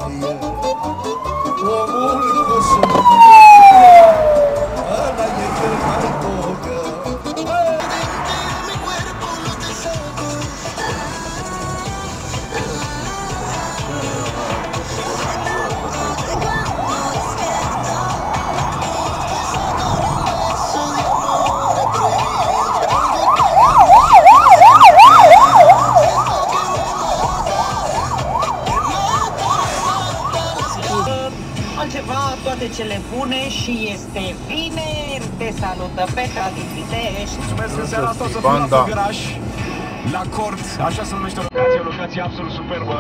Omul cu suflet, ăla e cel mai bogă. Altceva, toate cele bune și este vineri. Te salută Petra din Pitești. Mulțumesc, în seara asta o să fiu la Făgăraș, la Cort, așa se numește locația, o locație absolut superbă.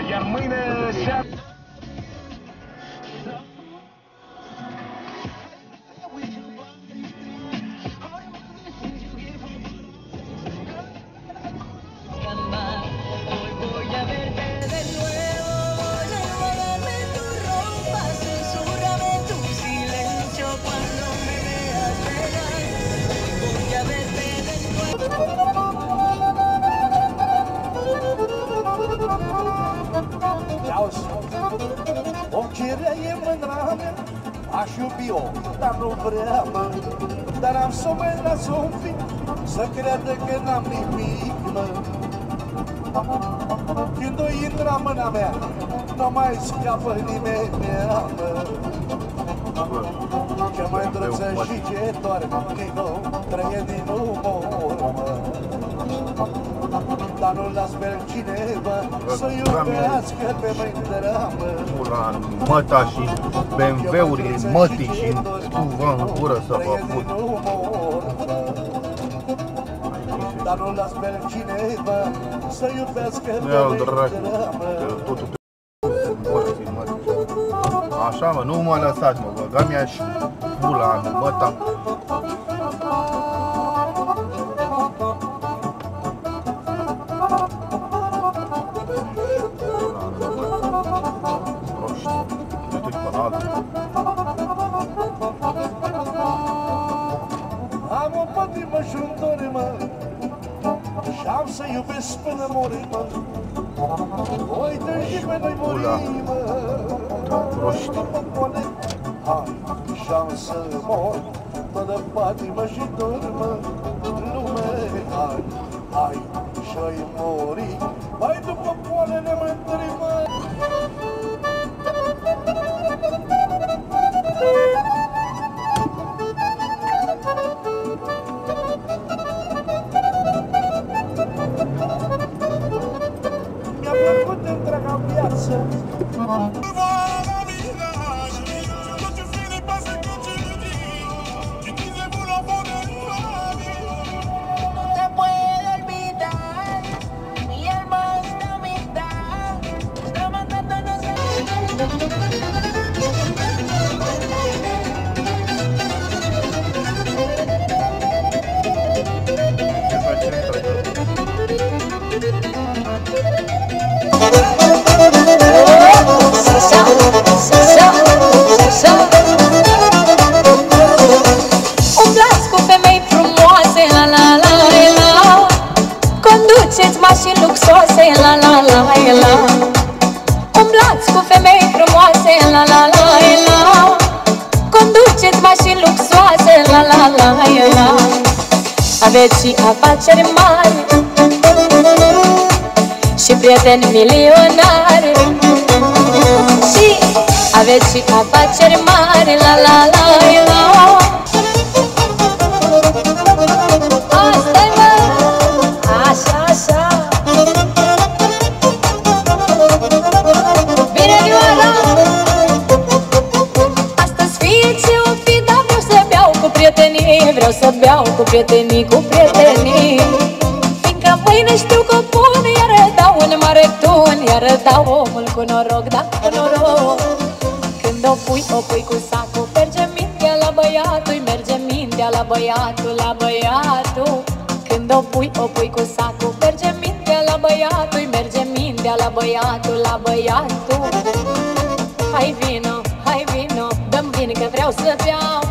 Iar mâine seara... Orice e mândra mea, aș iubi-o, dar nu vrea, mă. Dar am să mă las un pic, să creadă că n-am nimic, mă. Când o intra mâna mea, nu mai scapă nimeni, mă. Ce mai drăță și ce doarme, Nico, trăie din umor, mă. Dar nu las pe cineva să iubească pe mândra, mă. Pula măta și BMW-urile mătii și tuvă în gură să vă put. Dar nu las pe cineva să iubească pe mândra, mă. Așa, mă, nu mă lăsați, mă, băga mi-a și pula în măta. Am o patimă și-un dor, mă, și-am să iubesc până mori, mă. Uite și pe noi mori, mă. Hai, și-am să mor, fără patimă și dor, mă. Lume, hai, hai, și-ai mori, mai după poalele mândri, mă. Mi-a plăcut întreaga viață. Umblați cu femei frumoase, la la la la. Conduceți mașini luxoase, la la la la. Umblați cu femei frumoase, la la la la. Conduceți mașini luxoase, la la la la. Aveți și afaceri mari și prieteni milionari. Și aveți și afaceri mari, la la la la. Asta-i, mă, așa, așa. Bine, Ioana! Astăzi fie ce o fi, dar vreau să beau cu prietenii. Vreau să beau cu prietenii, cu prietenii. Fiindcă mâine știu că pun, iar dau un mare tun. Iar dau omul cu noroc, da, cu noroc. Când o pui cu sacul, merge mintea la băiatul, merge mintea la băiatul, la băiatul. Când o pui cu sacul, merge mintea la băiatul, merge mintea la băiatul, la băiatul. Hai vino, dă-mi vin că vreau să beau.